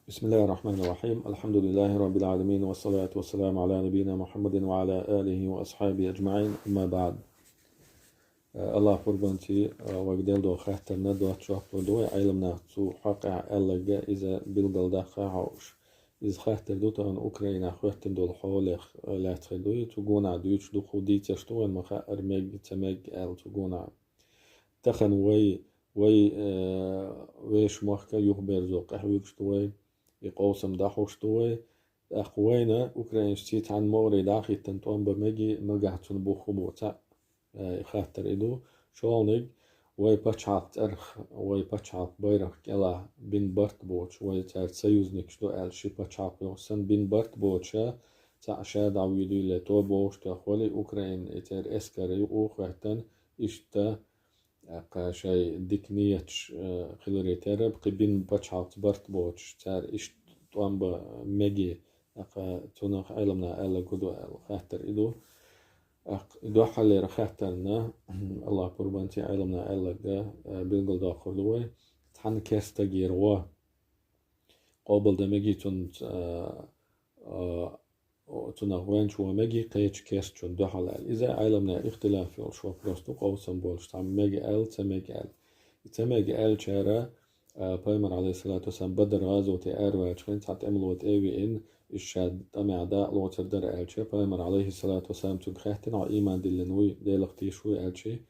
بسم الله الرحمن الرحيم. الحمد لله رب العالمين، والصلاة والسلام على نبينا محمد وعلى آله وأصحابه أجمعين. أما بعد. الله قربانتي وقدل دو خاتم ندو تشوف دو علمنا تو حقع ألقى إذا بلغل داخل عوش إذا خاتم دو تان أوكرانيا خاتم دو الحول لا تخدوي تقونا دوش دو خودي تشتوين مخا أرمج تمج أل تقونا تخن ويش مخكا يخبر زو قحويك شتوي يقوسم داحوش توي أخوينا أوكرانيا شتيت عن موري داخل تنتوان بمجي ملقحتون بوخبو تا خاطر إدو شولنج وي باتشعت أرخ وي باتشعت بيرخ كلا بين برت بوش وي تار سيوزنك شتو أل شي باتشعت بوشسن بين برت بوشا تا شاد عويدو لتو بوش تأخولي أوكرين إتر إسكاري وخواتن إشتا شاي ديكنيتش خلوري ترب قبين باتشعت برت بوش تار إشت توان بمجي تونخ علمنا ألا قدو أل خاطر إدو دو حالي رخاتنا الله قربانتي علمنا ألا بلغل داخل دوي تحن كاستا جيروا قابل دمجي تنغوين شو مجي قيتش كاست شون دو حلال إذا علمنا اختلاف شو بروستو قوسم بولش تعم مجي أل تمجي أل شارع بايمر عليه الصلاة والسلام بدر غازو تي واشخين تعت املوت ايوي ان الشاد طمع دا لو تردر الشي بايمر عليه الصلاة والسلام تنخيحتن ع ايمان دلنوي ديلقتي شوي الشي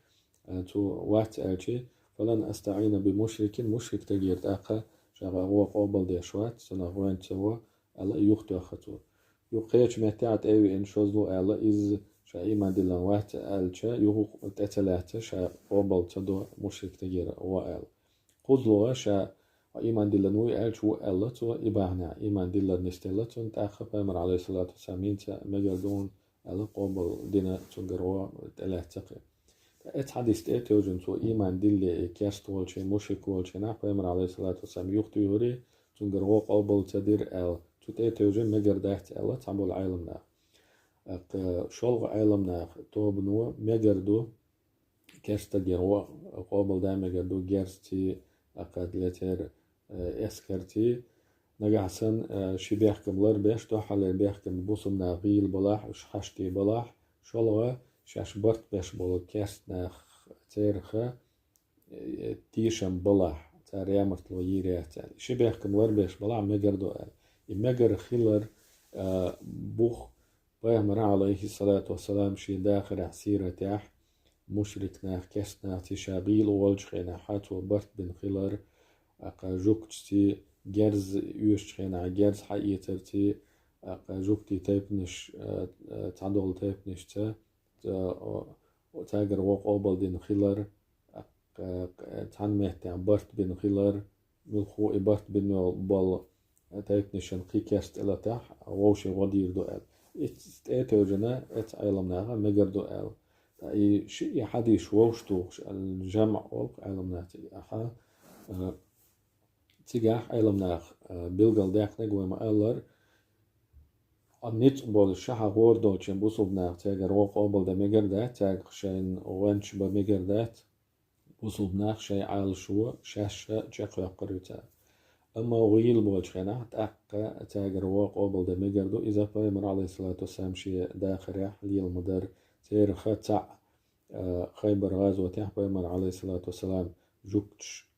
تو وات الشي فلن استعين بمشرك مشرك تغيير تاقا شاغا هو قابل دي شوات سنغوين تسوا الا يختو اخطو يقيتش متاعت ايوي ان شوزلو الا از شا ايمان دلن وات الشي يهو تتلاتة شا قابل تدو مشرك تغيير هو الا قدلوا شا إيمان ديلا نوي ألشو ألتو إباهنا إيمان ديلا نستلتون تأخذ بأمر عليه الصلاة والسلام تا مجردون ألا قبل دينا تنقروا تلاتقي اتحدث تأتوجن تو إيمان ديلا كاست والشي مشك والشي نح بأمر عليه الصلاة والسلام يختو يوري تنقروا قبل تدير أل تو تأتوجن مجردات ألا تعمل عالمنا شلغ عالمنا تو بنو مجردو كاست جروا قبل دا مجردو جرستي أقد لتر إسكرتي نجحسن شي بيحكم لر بيش تو حل بيحكم بوسم ناقيل بلاح وش حشتي بلاح شلوا شاش برت بيش بول كاست ناخ تيرخه تيشم بلاح تار يامرت لو يريات شي بيحكم لر بيش بلاح مجردو مجر خيلر بوخ بيهمر عليه الصلاة والسلام شي داخل عسيرة تاح مشرك ناخ كاست ناخ تشابيل والجخينا حاتو برت بن خيلر أقا جوكتي جرز يوشخينا جرز حقيقتي أقا جوكتي تايبنش تعدول تايبنش تا تاجر وق أوبل دين خيلر تان مهتع برت بن خيلر ملخو إبرت بن بال تايبنشن قي كاست إلا تاح ووشي ودير دو أل إتوجنا إت علمناها مجر دو أل أي شيء حديش ووشتوش الجمع والق علمناتي أحا تيجاح علمناخ بلغل داخنق وما ألر النت بول شها غور دوتشن بوصلناخ تاجر وق أوبل دا مجر دات تاج شين وانش بمجر دات بوصلناخ شي عال شو شاشة جاقو قريتا أما ويل بول شخنا تأقى تاجر وق أوبل دا مجر دو إذا بايمر عليه الصلاة والسلام شي داخل يح لي المدر تير خطع خيبر غازوة يح بايمر عليه الصلاة والسلام جوكتش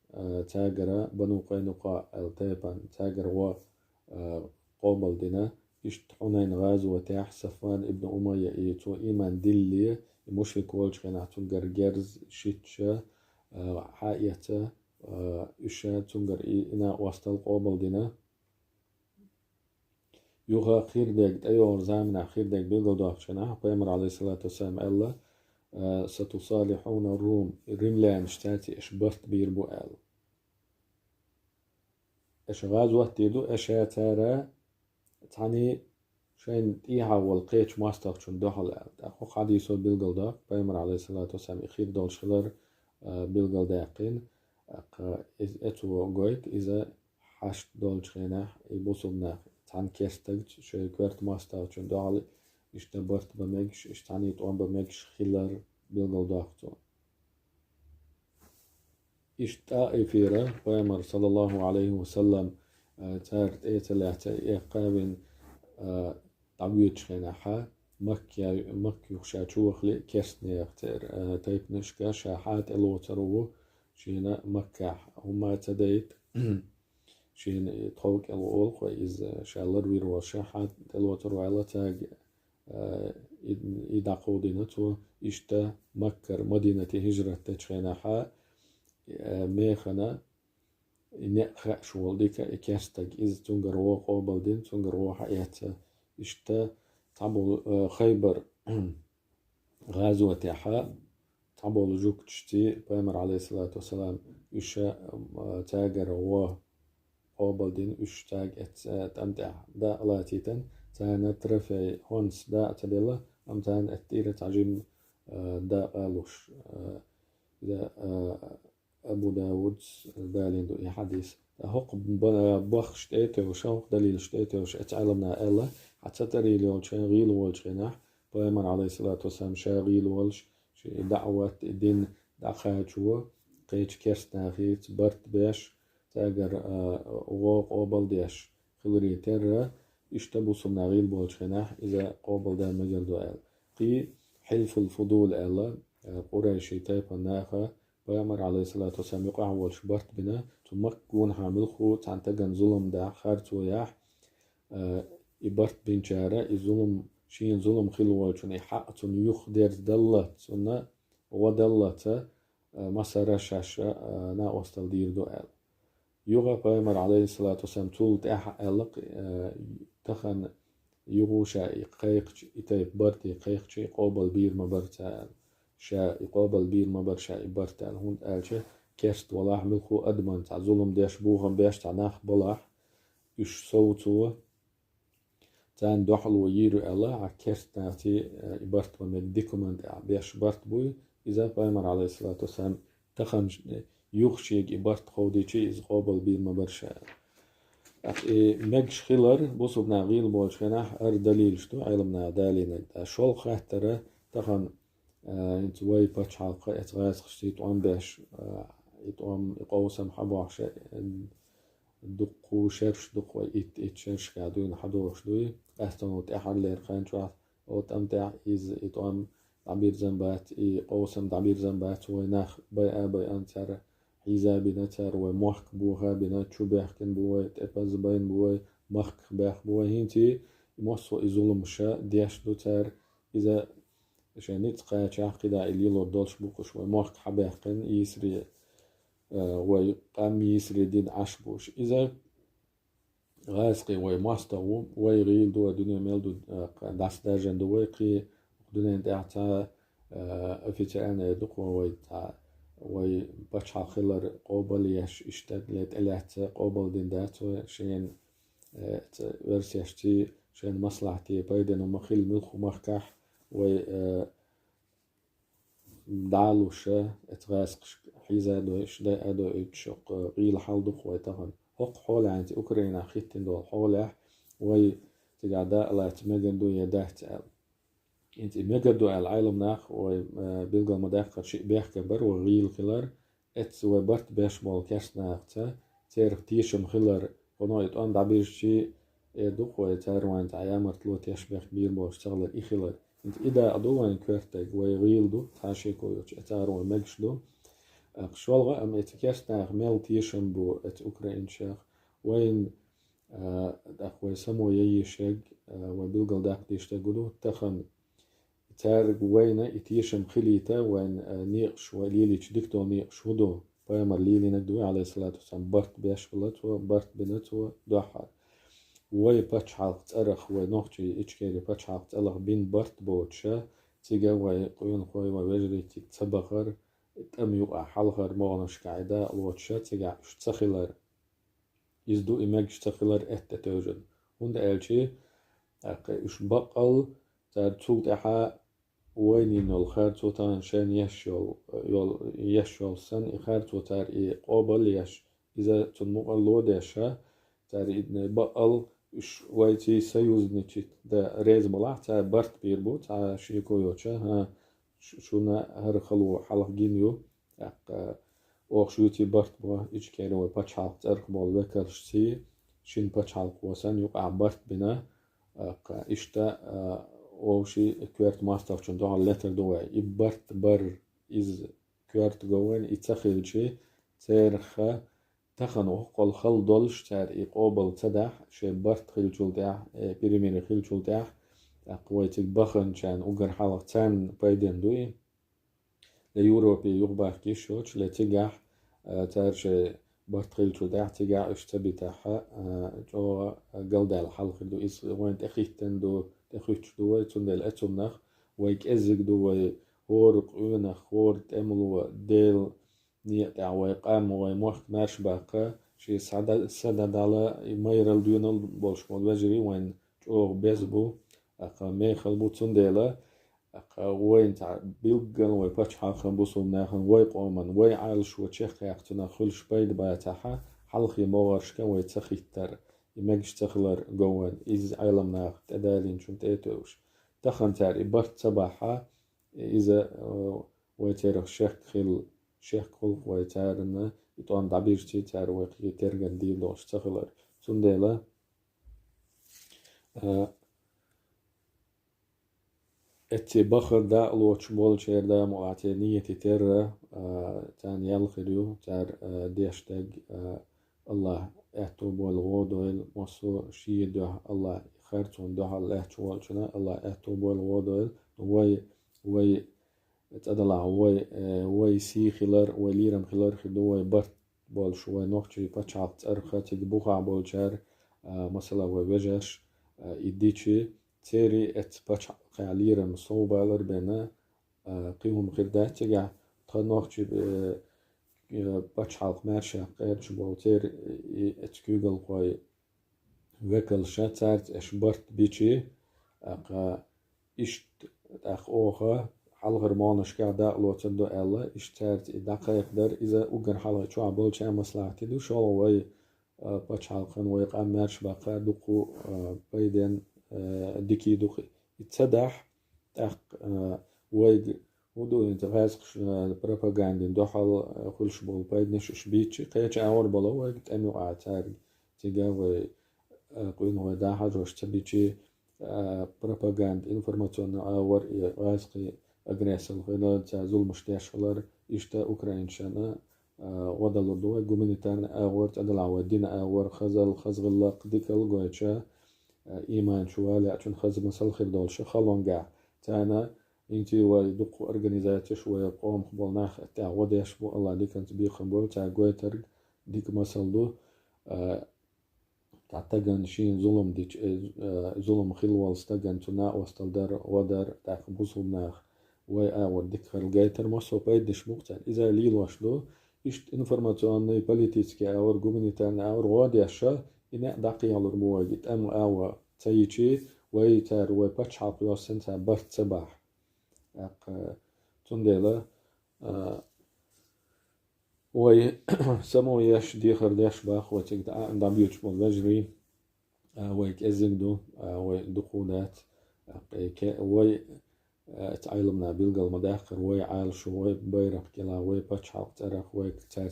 تاجر بنو قينقاع التيبان تاجر و قوبل دينا إشت حنين غازو تاح صفوان ابن أمية إيتو إيمان دلي مشرك والش خنا تنجر جرز شيتشا حايته إشا تنجر إنا وستل قوبل دينا يوغا خير ديك أيور زامنا خير ديك بيلغل داخشنا بيمر عليه الصلاة والسلام ألا ستصالحون الروم ريملان شتاتي إشبرت بيربو أل إش غازوة تيدو إشا تارا تعني شين إيها والقيتش ماستخشن دوحل أل أخو حديثو بيلغل داق بيمر عليه الصلاة والسلام إخير دول شغلر بيلغل داقين إتو قويت إذا حشت دول شغيناح يبوصلنا تعني كيستج شي كويرت ماستخشن دوحل إشتبرت بمجش إشتعني طوان بمجش خيلر بيلغل داقتو إشتا إفيرا بيمر صلى الله عليه وسلم تارت إيتلاتا إيقابن تعويض شخيناحا مك يخشى شوخلي كيرسنير تير تيب نشكا شاحات الوترو شينا مكاح هما تديت شين تخوك الأول إز شالر ويرو شاحات الوترو على تاج إذا قودينتو إشتا مكر مدينة هجرة تشخيناحا ميخنا نقخ شوال ديكا إكاستك إز تنجر قابل دين تنجر حياتا إشتا تعبول خيبر غازوة تاحا تعبول جوك تشتي بامر عليه الصلاة والسلام إشا تاجر قابل دين إش تاج تمتع دا الله تيتن تانا ترفي هونس دا تدلا أم تان أتيرة تعجيم دا قالوش دا أبو داود دالين دو حديث هق بخ شتيته وشوق دليل شتيته وش اتعلمنا الله حتى تري لي شيء غيل والش خناح بيمر عليه الصلاة والسلام شاغيل والش شيء دعوة دين دعخات شو قيش كرسنا خيت برت باش تاجر وغاق قابل ديش خلري ترى اشتبو صمنا غيل والش خناح إذا قابل دا مجال دو قي حلف الفضول الله قريشي تايبا ناخا بيامر عليه الصلاة والسلام يقع أول شبرت بنا تمكن حامل خوت عن تجن ظلم دا خارت وياح إبرت بين جارة الظلم شين ظلم خلوة شن حق تن يخدر دلت سنة ودلت مسار شاشة نا وصل دير دوال يوغا بيامر عليه الصلاة والسلام طول تاح ألق تخن يغوشا قيق إتاي برتي قيق شي قابل بير مبرتال شا يقابل بير مبر شا يبرتال هون قالش كيست ولاح ملخو أدمن تاع ظلم ديش بوغم بيش تاع ناخ بلاح إش صوتو تان دوحلو ييرو الله ع كيست نافتي يبرت ومن ديكومنت بيش برت بوي إذا بيمر عليه الصلاة والسلام تخن يخشيك يبرت خودي شي إز قابل بير مبر شا مجش خلر بوصو بنا غيل بولش خناح دليل شتو علمنا دالينك دا شول خاطره تخن انت واي باتش حلقة اتغاز خشتيت وان باش اتوام يقوسم حبوش دقو شرش دقو ات شرش قادوين حدوش دوي احتنو تأحد لير خانشوات او تمتع إز اتوام تعبير زنبات قوسم تعبير زنبات ويناخ باي انتر حيزا بنتر ومحك بوها بنات شو بيحكن بوي تأبز باين بوي محك بيح بوي هنتي موصو ازولم شا ديش دو تر إذا عشان نتقى شاقدا اللي لو دولش بوكش ومارك حباقن يسري ويقام يسري دين عشبوش إذا غاسقي وماستو ويغيل دو دنيا ميل دو داس داجن دو ويقي دنيا داعتا أفتانا دقوا ويتا وي باتشا خلر قوبل يش اشتغلت إلات قوبل دين داتو شين ورسيشتي شين مصلحتي بايدن ومخيل ملخو مركح و دعلوشة اتغاسق حيزا دوش دا ادو اتشق غيل حالدق ويتغن حق حولة عن اوكرينا خيتين دول حولة وي تقعدا لا تمجن دو يدهت انت مجن دو العالم ناخ و بيلغا مداخل شيء بيحكي بر وغيل خلر ات وبرت باش مول كاس ناختا تيرف تيشم خلر قنايت ان دعبير شي دوق ويتاروان تعيامر تلو تيشبخ بير باش تغلر اخلر انت إذا أدوان كرتك ويغيلدو تاشيكو يوش اتارو مجشدو قشوالغا أم اتكاستاغ ميل تيشن بو ات أوكرين شاخ وين داخوي سمو ييشاق وبيلغل داق ديشتاقودو تخن تارق وينا اتيشم خليتا وين نيقش وليليش ديكتو نيقش ودو بيامر ليلي نقدوي عليه الصلاة والسلام برت بيشغلت وبرت بنت ودوحر وي باتش حلقت أرخ ونوختي إشكالي باتش حلقت ألغ بين برت بوتشا تيجا وي قيون خوي ويجري تبخر تأم يقع حلقر مغنش قاعدة الوتشا تيجا اشتخلر يزدو إماج اشتخلر توجد هند ألشي إش بقل تار تسوق إحا وين الخير توتان شان يشول سن إخير توتار قابل يش إذا تنمو اللودشا تار إدن بقل إش ويتي سيوز نيتشيت دا ريز بلاح تا برت بيربو تا شيكو يوتشا ها شونا هر خلو حلق جينيو أوخ شوتي برت بوا إيش كانوا باتش حلق ترخ بول بكرش سي شين بتشعل قوسان يقع برت بنا إشتا أو شي كويرت ماستر شن دوها اللتر دوا إبرت بر إز كويرت جوين يتخيل شي تيرخا تخن وقل خل دولش تار إقابل تدح شي برت خيل شلتاح بريمير خيل شلتاح قويتك بخن شان أجر حلق تان بايدن دوي ليوروبي يغبح كيشوش لتجح تارش برت خيل شلتاح تجح اشتبي تاحا جو قلدا الحلق دو إس وين تخيتن دو تخيتش دو تندل أتمنخ ويك أزق دو هورق أونخ هورت أملو ديل نيت عويقام ويموح ماش باقا شي سعدد على ميرال ديونال بولش مول وجري وين جوغ بيزبو أقا ميخل بو تنديلا أقا وين تع بيلقن وي باتش حاخن بوصل ناخن وي قومن وي عالش وچيخ يقتنا خلش بيد بايتاحا حلقي موارشكا وي تخيتر يمجش تخلر قوان إز عالم ناخ تدالين شون تيتوش تخن تار إبرت صباحا إذا ويتيرخ شيخ كل ويتارنا يطون دعبيرتي تار ويقي ترغن دي لوش تخلر سنديلا اتي بخر دا لوش بول شير دا مؤاتي نيتي تر تان يلخريو تار ديشتاق الله اعتو بول غودويل مصو شي دوح الله خيرتون دوح الله شوالشنا الله اعتو بول غودويل وي تدلع وي سي خلر وليرم خلر خدو وي برت بول شوي نوخشي باتشعط ارخا تجبوخا بول شار مثلا وي وجش يديشي تيري ات باتشعط ليرم صوبالر بنا قيهم خردات تجع تنوخشي باتشعط مارشا قيرش بول تير ات كوغل قوي وكل شاتارت اش برت بيشي اقا اشت اخ اوخا حلغر مانش كادا لو تدو الا اشتارت دقائق در اذا اوغن حلغ شو عبول شا مصلحتي دو شو وي باتش حلقن وي قام مارش باقا دوقو بيدن ديكي دوقي يتصدح تاق وي ودو انت غازقش بروباغاندين دو حل خلش بول بيدنش شبيتشي قيتش اور بلا وي تامي وعتاري تيجا وي قوين وي دا حاجوش تبيتشي بروباغاند انفورماسيون اور غازقي agresor ta zulmuštešalar išta Ukrainčana ودلو دو гуманитарن أغور تدل عودين أغور خزغل قديكال قويتشا إيمان شوالي عشان خزم مسال خير دولش خلون قاع تانا انتي ويدق أرغنيزاتش ويقوم قبولناخ تاع وديش بو الله ديك انت بيخن بول تاع قويتر ديك مسال دو تعتقن شين ظلم ديش ظلم خلوال استقن تنا وستل در ودر تاع بوصلناخ وي أور ديك خلقايتر مصو بايدش مقتل إذا ليل واشلو إشت إنفورماتيوني بوليتيسكي أور جومينيتارن أور غاديشا إنا دقي على رمواجد أم أور تيجي وي تار وي باتش عقلو سنتا برت صباح تنديلا وي سمو يش ديخر ديش باخ وتك دام بيوتش مول وجري وي كأزندو وي دخولات وي تعلمنا بيلقى المداخر وي عال شو وي بيرق كلا وي باتش حلق ترخ وي تار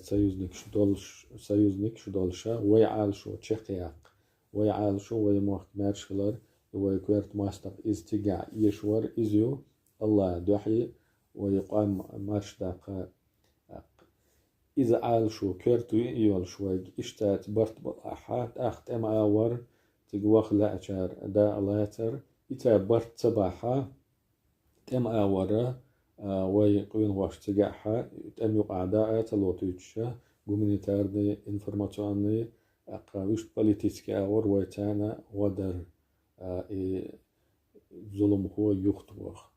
سيوزنك شو دولشا وي عال شو تشقياق وي عال شو وي موحك مارشلر وي كويرت ماستر إز تقع يشور إزيو الله دوحي ويقام مارش داقا إذا عال شو كيرتو يول شوي إشتات برت بالأحات أخت أم آور تقوخ لا أشار دا لاتر إتا برت صباحا تم آورا ويقوين واش تجاحا تم يقع داء تلوتيتشا جومينيتارني انفورماتيوني ويش بوليتيسكي آور ويتانا ودر ظلم هو يختوخ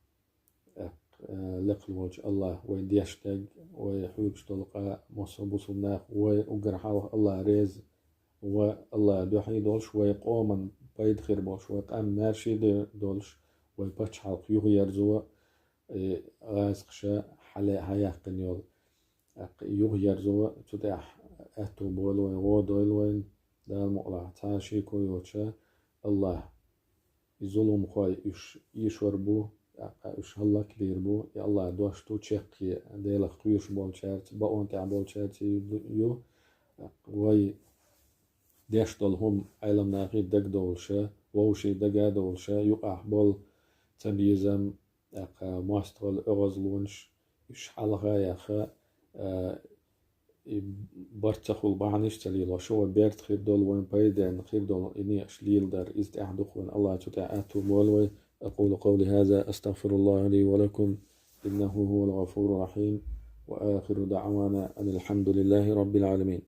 لقل الله وين ديشتاق ويحوبش تلقى مصبوص الناخ وقرحاوه الله ريز والله دوحي دولش ويقومن بايد خير بوش ويقام مارشي دولش ويباتش حلق يغير زوا غازقشا حلا هياقن يول يغير زوا تدح أهتو بول ويغودويل وين دال مقلع تاشي كويوتشا الله يظلم خواي يشوربو إش هلا كبير بو يا الله دوش تو تشيقي ديلك قيوش بول شارت بقون تاع بول شارت يو وي ديش دول هم علم ناقي دق دولشة ووشي دقا دولشة يقع بول تبيزم ماستغل أغزلونش إش حلقة يخا برتخل بعنيش تليلا شو بيرت خير دول وين بايدين خير دول إني أشليل در إزت أحدق وين الله تتعاتو مولوي. أقول قولي هذا أستغفر الله لي ولكم إنه هو الغفور الرحيم، وآخر دعوانا أن الحمد لله رب العالمين.